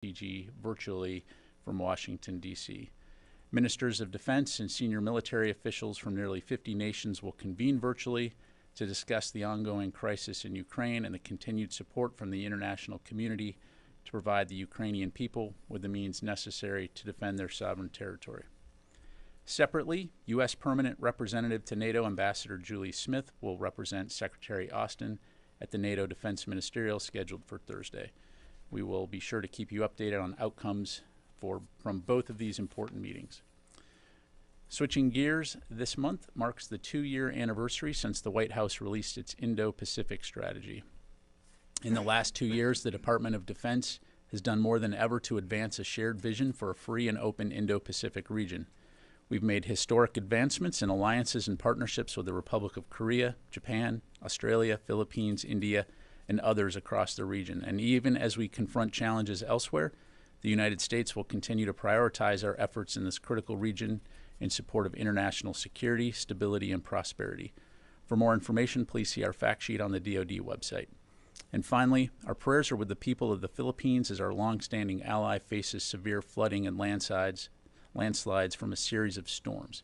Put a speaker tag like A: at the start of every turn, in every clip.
A: DG virtually from Washington, D.C. Ministers of Defense and senior military officials from nearly 50 nations will convene virtually to discuss the ongoing crisis in Ukraine and the continued support from the international community to provide the Ukrainian people with the means necessary to defend their sovereign territory. Separately, U.S. Permanent Representative to NATO Ambassador Julie Smith will represent Secretary Austin at the NATO Defense Ministerial scheduled for Thursday. We will be sure to keep you updated on outcomes from both of these important meetings. Switching gears, this month marks the 2-year anniversary since the White House released its Indo-Pacific strategy. In the last 2 years, the Department of Defense has done more than ever to advance a shared vision for a free and open Indo-Pacific region. We've made historic advancements in alliances and partnerships with the Republic of Korea, Japan, Australia, Philippines, India, and others across the region. And even as we confront challenges elsewhere, the United States will continue to prioritize our efforts in this critical region in support of international security, stability, and prosperity. For more information, please see our fact sheet on the DoD website. And finally, our prayers are with the people of the Philippines as our longstanding ally faces severe flooding and landslides from a series of storms.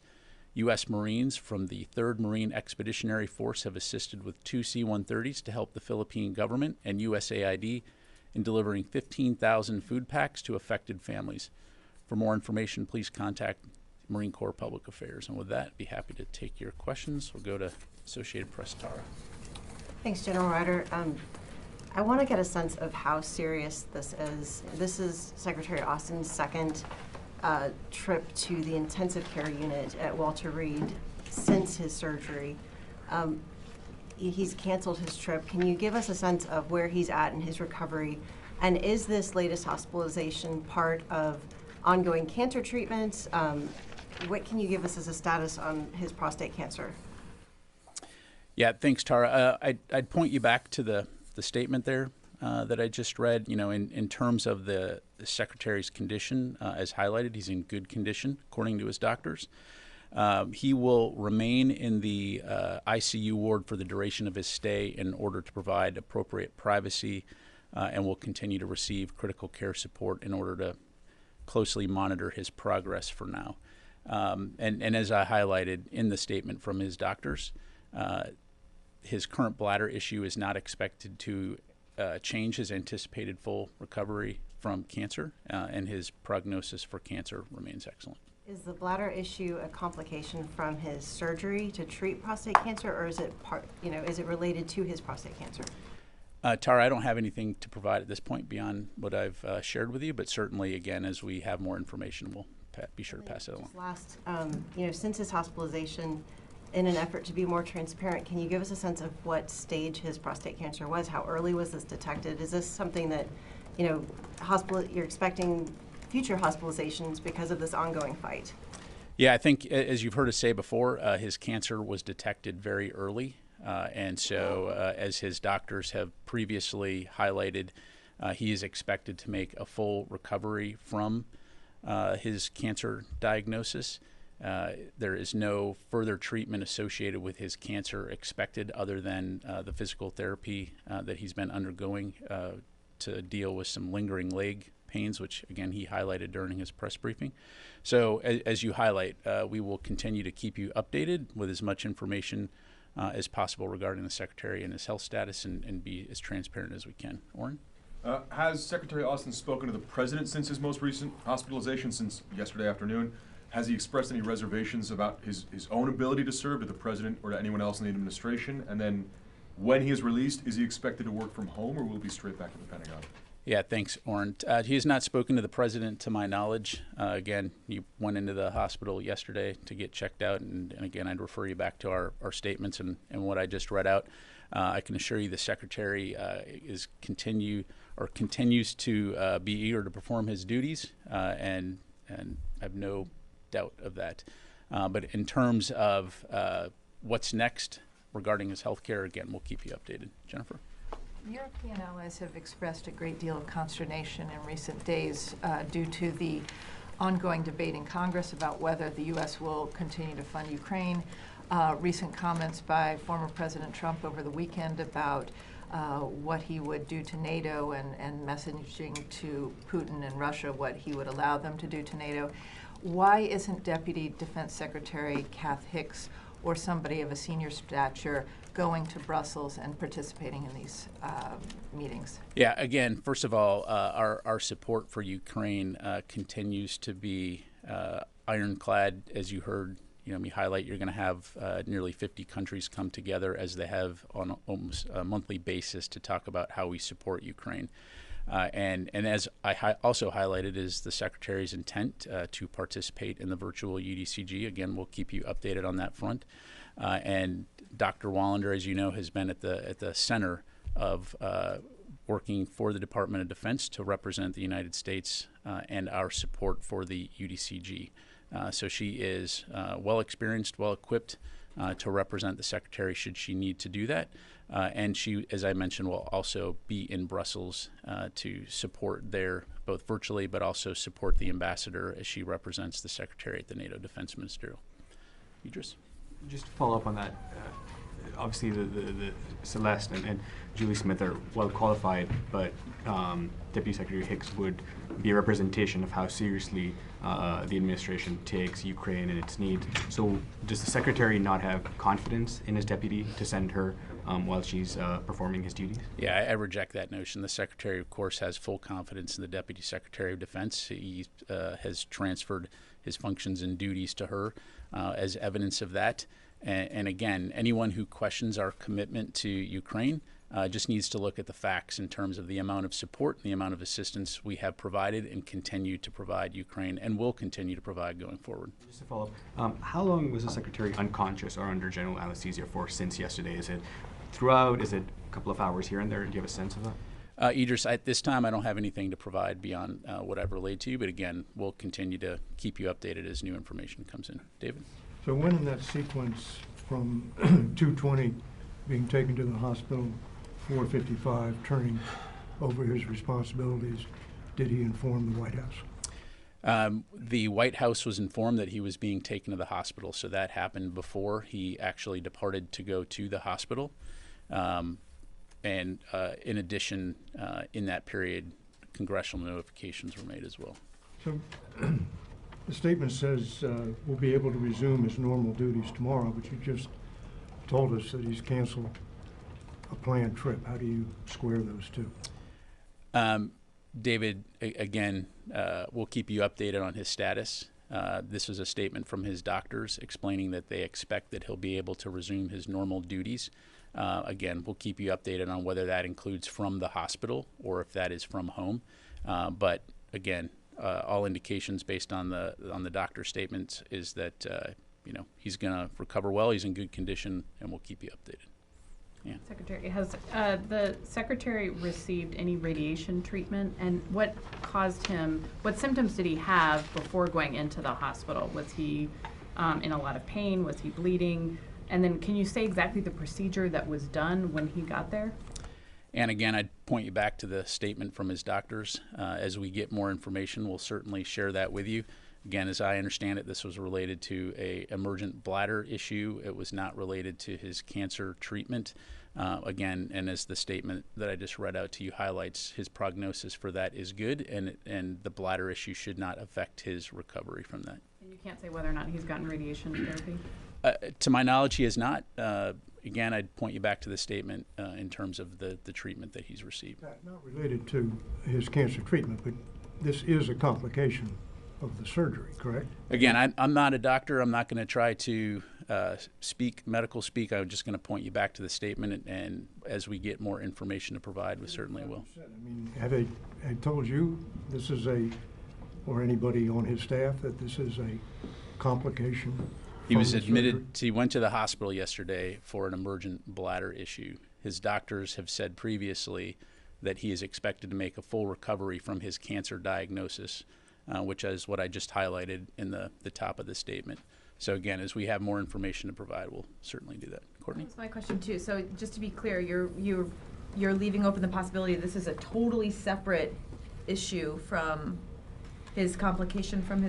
A: U.S. Marines from the 3rd Marine Expeditionary Force have assisted with 2 C-130s to help the Philippine government and USAID in delivering 15,000 food packs to affected families. For more information, please contact Marine Corps Public Affairs. And with that, I'd be happy to take your questions. We'll go to Associated Press, Tara.
B: Thanks, General Ryder. I want to get a sense of how serious this is. This is Secretary Austin's second trip to the intensive care unit at Walter Reed since his surgery. He's canceled his trip. Can you give us a sense of where he's at in his recovery? And is this latest hospitalization part of ongoing cancer treatments? What can you give us as a status on his prostate cancer?
A: Yeah, thanks, Tara. I'd point you back to the statement there that I just read. You know, in terms of the Secretary's condition, as highlighted, he's in good condition, according to his doctors. He will remain in the ICU ward for the duration of his stay in order to provide appropriate privacy and will continue to receive critical care support in order to closely monitor his progress for now. And as I highlighted in the statement from his doctors, his current bladder issue is not expected to change his anticipated full recovery from cancer, and his prognosis for cancer remains excellent.
B: Is the bladder issue a complication from his surgery to treat prostate cancer, or is it is it related to his prostate cancer?
A: Tara, I don't have anything to provide at this point beyond what I've shared with you, but certainly, again, as we have more information, we'll be sure to pass it along.
B: Last, since his hospitalization, in an effort to be more transparent, can you give us a sense of what stage his prostate cancer was? How early was this detected? Is this something that, you're expecting future hospitalizations because of this ongoing fight?
A: Yeah, I think, as you've heard us say before, his cancer was detected very early. And so, as his doctors have previously highlighted, he is expected to make a full recovery from his cancer diagnosis. There is no further treatment associated with his cancer expected other than the physical therapy that he's been undergoing to deal with some lingering leg pains, which, again, he highlighted during his press briefing. So, as you highlight, we will continue to keep you updated with as much information as possible regarding the Secretary and his health status and be as transparent as we can. Orrin?
C: Has Secretary Austin spoken to the President since his most recent hospitalization, since yesterday afternoon? Has he expressed any reservations about his own ability to serve to the President or to anyone else in the administration? And then when he is released, is he expected to work from home or will he be straight back to the Pentagon?
A: Yeah, thanks, Orrin. He has not spoken to the President, to my knowledge. Again, he went into the hospital yesterday to get checked out, and again, I'd refer you back to our statements and what I just read out. I can assure you the Secretary continues to be eager to perform his duties, and I have no doubt of that. But in terms of what's next regarding his health care, again, we'll keep you updated. Jennifer?
D: European allies have expressed a great deal of consternation in recent days due to the ongoing debate in Congress about whether the U.S. will continue to fund Ukraine. Recent comments by former President Trump over the weekend about what he would do to NATO and messaging to Putin and Russia what he would allow them to do to NATO. Why isn't Deputy Defense Secretary Kath Hicks or somebody of a senior stature going to Brussels and participating in these meetings?
A: Yeah, again, first of all, our support for Ukraine continues to be ironclad. As you heard me highlight, you're going to have nearly 50 countries come together, as they have on almost a monthly basis, to talk about how we support Ukraine. And as I also highlighted, is the Secretary's intent to participate in the virtual UDCG. Again, we'll keep you updated on that front. And Dr. Wallander, as you know, has been at the center of working for the Department of Defense to represent the United States and our support for the UDCG. So she is well experienced, well equipped to represent the Secretary should she need to do that. And she, as I mentioned, will also be in Brussels to support there, both virtually, but also support the ambassador as she represents the Secretary at the NATO Defense Ministerial. Idris?
E: Just to follow up on that, obviously the Celeste and Julie Smith are well qualified, but Deputy Secretary Hicks would be a representation of how seriously the administration takes Ukraine and its needs. So does the Secretary not have confidence in his deputy to send her while she's performing his duties?
A: Yeah, I reject that notion. The Secretary, of course, has full confidence in the Deputy Secretary of Defense. He has transferred his functions and duties to her as evidence of that. And again, anyone who questions our commitment to Ukraine just needs to look at the facts in terms of the amount of support and the amount of assistance we have provided and continue to provide Ukraine and will continue to provide going forward.
E: Just to follow up, how long was the Secretary unconscious or under general anesthesia for since yesterday? Is it throughout? Is it a couple of hours here and there? Do you have a sense of that?
A: Idris, at this time, I don't have anything to provide beyond what I've relayed to you, but again, we'll continue to keep you updated as new information comes in. David?
F: So when in that sequence from 2:20 being taken to the hospital, 4:55 turning over his responsibilities, did he inform the White House?
A: The White House was informed that he was being taken to the hospital, so that happened before he actually departed to go to the hospital. And in addition, in that period, congressional notifications were made as well.
F: So the statement says we'll be able to resume his normal duties tomorrow, but you just told us that he's canceled a planned trip. How do you square those two?
A: David, again, we'll keep you updated on his status. This was a statement from his doctors explaining that they expect that he'll be able to resume his normal duties. Again, we'll keep you updated on whether that includes from the hospital or if that is from home. But again, all indications based on the doctor's statements is that he's going to recover well. He's in good condition, and we'll keep you updated. Yeah.
G: Secretary, has the Secretary received any radiation treatment, and what symptoms did he have before going into the hospital? Was he in a lot of pain? Was he bleeding? And then can you say exactly the procedure that was done when he got there?
A: And again, I'd point you back to the statement from his doctors. As we get more information, we'll certainly share that with you. Again, as I understand it, this was related to an emergent bladder issue. It was not related to his cancer treatment. Again, and as the statement that I just read out to you highlights, his prognosis for that is good, and the bladder issue should not affect his recovery from that.
G: And you can't say whether or not he's gotten radiation therapy?
A: To my knowledge, he has not. Again, I'd point you back to the statement in terms of the treatment that he's received.
F: Not related to his cancer treatment, but this is a complication of the surgery, correct?
A: Again, I'm not a doctor. I'm not going to try to medical speak. I'm just going to point you back to the statement, and as we get more information to provide, we certainly will.
F: I mean, have they told you this is or anybody on his staff that this is a complication?
A: He was admitted, he went to the hospital yesterday for an emergent bladder issue. His doctors have said previously that he is expected to make a full recovery from his cancer diagnosis, which is what I just highlighted in the top of the statement. So again, as we have more information to provide, we'll certainly do that. Courtney?
H: That's my question too. So just to be clear, you're leaving open the possibility this is a totally separate issue from his complication from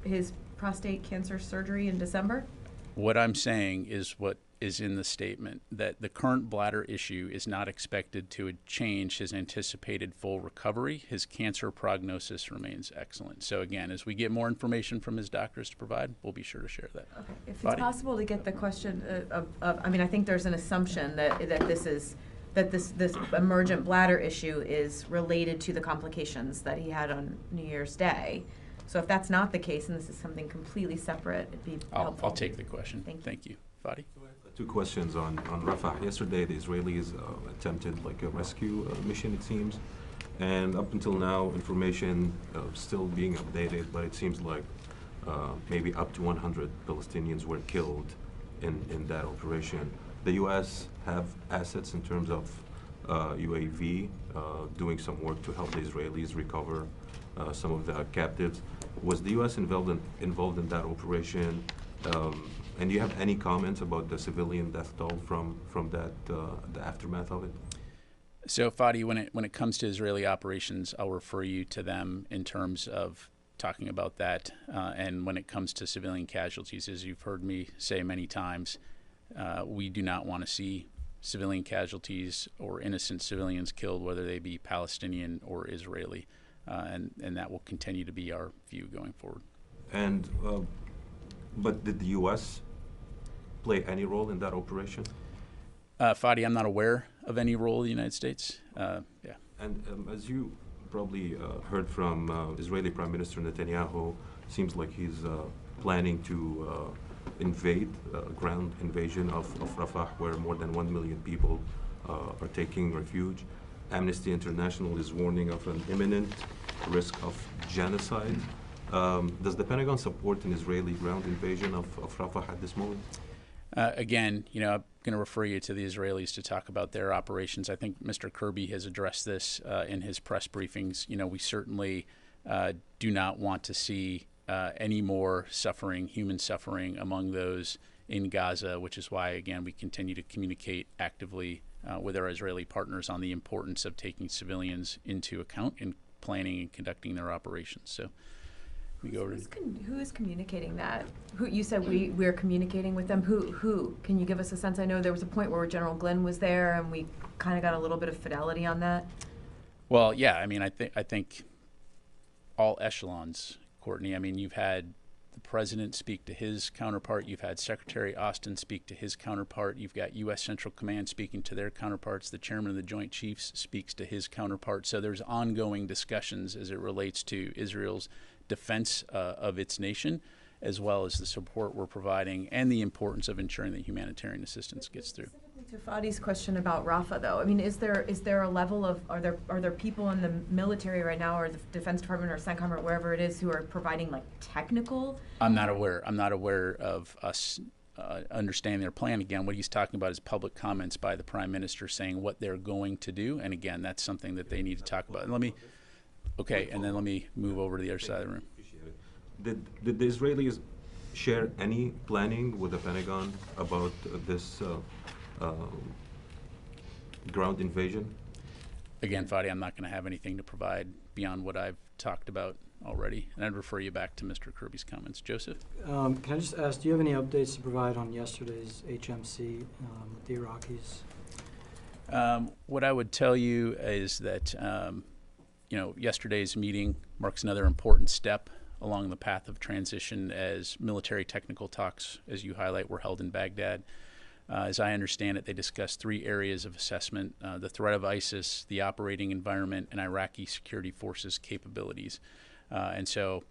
H: his prostate cancer surgery in December?
A: What I'm saying is what is in the statement, that the current bladder issue is not expected to change his anticipated full recovery. His cancer prognosis remains excellent. So again, as we get more information from his doctors to provide, we'll be sure to share that.
H: Okay. If
A: Fadi?
H: it's possible to get the question I mean, I think there's an assumption that this emergent bladder issue is related to the complications that he had on New Year's Day. So if that's not the case, and this is something completely separate, it'd be helpful.
A: I'll take the question.
H: Thank you.
A: Fadi?
I: Two questions on Rafah. Yesterday, the Israelis attempted like a rescue mission, it seems. And up until now, information still being updated, but it seems like maybe up to 100 Palestinians were killed in that operation. The U.S. have assets in terms of UAV doing some work to help the Israelis recover some of the captives. Was the U.S. involved in that operation? And do you have any comments about the civilian death toll from that, the aftermath of it?
A: So Fadi, when it comes to Israeli operations, I'll refer you to them in terms of talking about that. And when it comes to civilian casualties, as you've heard me say many times, we do not want to see civilian casualties or innocent civilians killed, whether they be Palestinian or Israeli. And that will continue to be our view going forward.
I: And but did the U.S. play any role in that operation?
A: Fadi, I'm not aware of any role of the United States. Yeah.
I: And as you probably heard from Israeli Prime Minister Netanyahu, seems like he's planning to invade, ground invasion of Rafah, where more than 1 million people are taking refuge. Amnesty International is warning of an imminent risk of genocide. Does the Pentagon support an Israeli ground invasion of Rafah at this moment?
A: Again, I'm going to refer you to the Israelis to talk about their operations. I think Mr. Kirby has addressed this in his press briefings. We certainly do not want to see any more suffering, human suffering, among those in Gaza, which is why, again, we continue to communicate actively with our Israeli partners on the importance of taking civilians into account in planning and conducting their operations. So we go over.
H: Who is communicating that? Who you said we're communicating with them? Who? Can you give us a sense? I know there was a point where General Glenn was there, and we kind of got a little bit of fidelity on that.
A: Well, yeah. I mean, I think all echelons, Courtney. I mean, you've had the president speak to his counterpart. You've had Secretary Austin speak to his counterpart. You've got U.S. Central Command speaking to their counterparts. The chairman of the Joint Chiefs speaks to his counterpart. So there's ongoing discussions as it relates to Israel's defense of its nation, as well as the support we're providing and the importance of ensuring that humanitarian assistance gets through.
H: Specifically to Fadi's question about Rafah, though, I mean, is there a level of are there people in the military right now, or the Defense Department or CENTCOM or wherever it is, who are providing like technical?
A: I'm not aware of us understanding their plan. Again, what he's talking about is public comments by the Prime Minister saying what they're going to do, and again, that's something that they need to talk about. And let me move over to the other side of the room.
I: Did the Israelis share any planning with the Pentagon about this ground invasion?
A: Again, Fadi, I'm not going to have anything to provide beyond what I've talked about already, and I'd refer you back to Mr. Kirby's comments. Joseph?
J: Can I just ask, do you have any updates to provide on yesterday's HMC with the Iraqis?
A: What I would tell you is that yesterday's meeting marks another important step along the path of transition, as military technical talks, as you highlight, were held in Baghdad. As I understand it, they discussed 3 areas of assessment: the threat of ISIS, the operating environment, and Iraqi security forces capabilities. We'll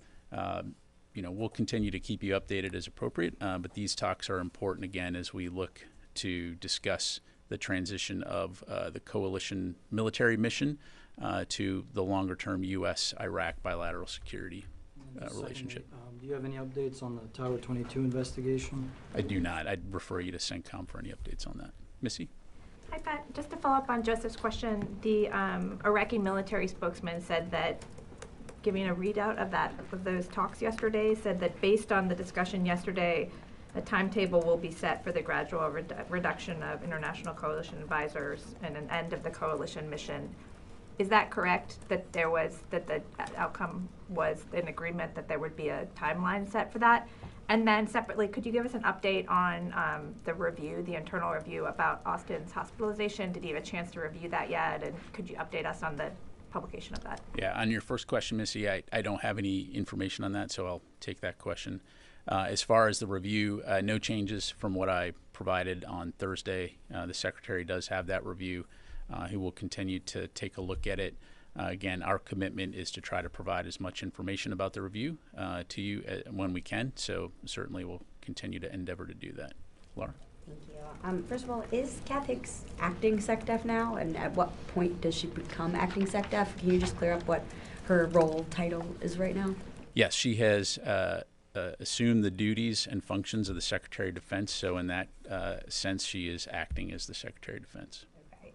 A: continue to keep you updated as appropriate, but these talks are important, again, as we look to discuss the transition of the coalition military mission to the longer-term U.S.-Iraq bilateral security relationship.
J: Do you have any updates on the Tower 22 investigation?
A: I do not. I'd refer you to CENTCOM for any updates on that. Missy?
K: Hi, Pat. Just to follow up on Joseph's question, the Iraqi military spokesman said that, giving a readout of those talks yesterday, said that based on the discussion yesterday, a timetable will be set for the gradual reduction of international coalition advisors and an end of the coalition mission. Is that correct, that there was, that the outcome was an agreement that there would be a timeline set for that? And then separately, could you give us an update on the review, the internal review about Austin's hospitalization? Did you have a chance to review that yet? And could you update us on the publication of that?
A: Yeah, on your first question, Missy, I don't have any information on that, so I'll take that question. As far as the review, no changes from what I provided on Thursday. The Secretary does have that review. He will continue to take a look at it. Again, our commitment is to try to provide as much information about the review to you when we can, so certainly we'll continue to endeavor to do that. Laura?
L: Thank you. First of all, is Kath Hicks acting SecDef now, and at what point does she become acting SecDef? Can you just clear up what her role title is right now?
A: Yes, she has assumed the duties and functions of the Secretary of Defense, so in that sense she is acting as the Secretary of Defense.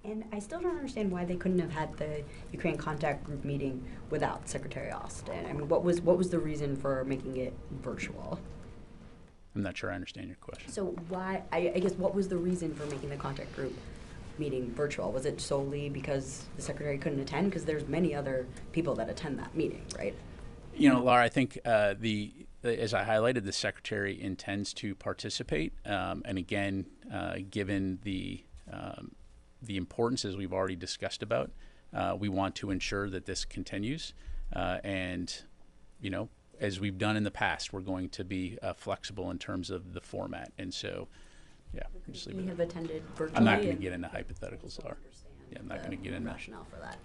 L: And I still don't understand why they couldn't have had the Ukraine contact group meeting without Secretary Austin. I mean, what was the reason for making it virtual?
A: I'm not sure I understand your question.
L: So why, I guess, what was the reason for making the contact group meeting virtual? Was it solely because the Secretary couldn't attend? Because there's many other people that attend that meeting, right?
A: You know, Laura, I think as I highlighted, the Secretary intends to participate. And again, given the importance, as we've already discussed about, we want to ensure that this continues. And, you know, as we've done in the past, we're going to be flexible in terms of the format. And so, yeah, just leave it.
L: We have attended virtually.
A: I'm not going to get into hypotheticals, Laura. Yeah, I'm not going to get into
L: rationale for that.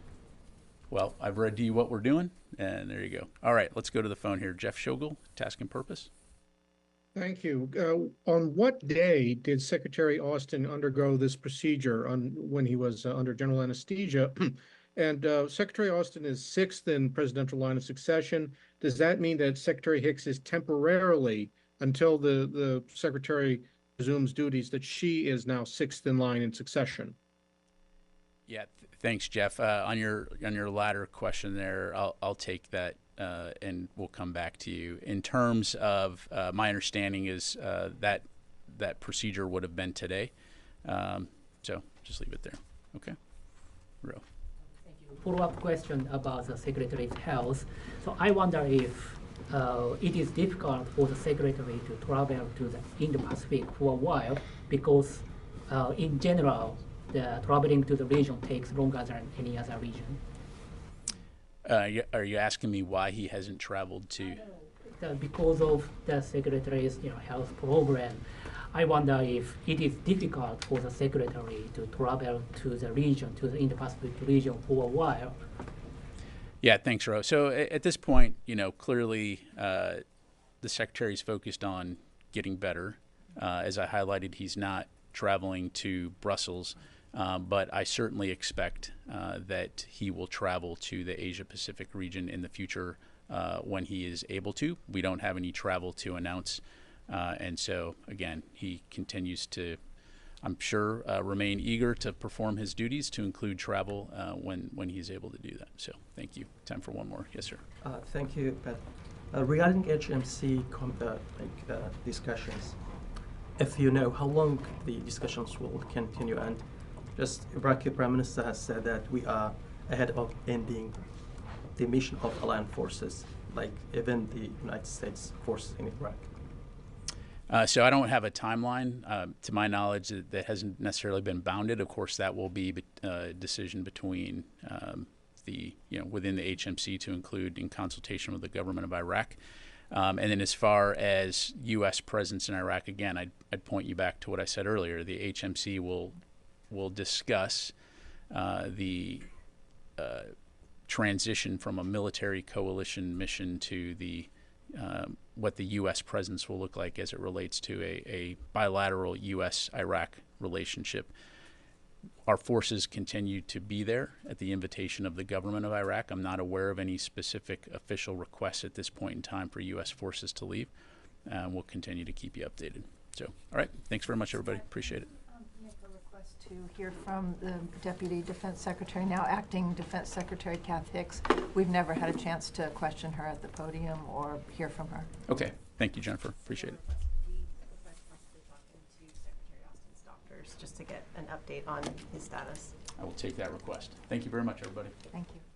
A: Well, I've read to you what we're doing, and there you go. All right, let's go to the phone here. Jeff Shogel, Task and Purpose.
M: Thank you. On what day did Secretary Austin undergo this procedure when he was under general anesthesia? And Secretary Austin is sixth in presidential line of succession. Does that mean that Secretary Hicks is temporarily, until the Secretary resumes duties, that she is now sixth in line in succession?
A: Yeah, thanks, Jeff. On your latter question there, I'll take that. And we'll come back to you. In terms of my understanding is that procedure would have been today. So just leave it there. Okay. Ro.
N: Thank you. Follow-up question about the Secretary's health. So I wonder if it is difficult for the Secretary to travel to the Indo-Pacific for a while because in general, the traveling to the region takes longer than any other region.
A: Are you asking me why he hasn't traveled to?
N: Because of the Secretary's health program, I wonder if it is difficult for the Secretary to travel to the region, to the Indo-Pacific region for a while.
A: Yeah, thanks, Ro. So at this point, clearly the Secretary is focused on getting better. As I highlighted, he's not traveling to Brussels. But I certainly expect that he will travel to the Asia-Pacific region in the future when he is able to. We don't have any travel to announce. And so, again, he continues to, I'm sure, remain eager to perform his duties, to include travel when he's able to do that. So thank you. Time for one more. Yes, sir.
O: Thank you, Pat. Regarding HMC discussions, if you know how long the discussions will continue, and just Iraqi Prime Minister has said that we are ahead of ending the mission of allied forces, like even the United States forces in Iraq.
A: So I don't have a timeline. To my knowledge, that hasn't necessarily been bounded. Of course, that will be a decision between within the HMC to include in consultation with the government of Iraq. And then as far as U.S. presence in Iraq, again, I'd point you back to what I said earlier. The HMC will discuss the transition from a military coalition mission to the what the U.S. presence will look like as it relates to a bilateral U.S.-Iraq relationship. Our forces continue to be there at the invitation of the government of Iraq. I'm not aware of any specific official requests at this point in time for U.S. forces to leave. We'll continue to keep you updated. So, all right. Thanks very much, everybody. Appreciate it.
D: To hear from the Deputy Defense Secretary, now Acting Defense Secretary Kath Hicks. We've never had a chance to question her at the podium or hear from her.
A: Okay. Thank you, Jennifer. Appreciate it.
B: Just to get an update on his status.
A: I will take that request. Thank you very much, everybody.
D: Thank you.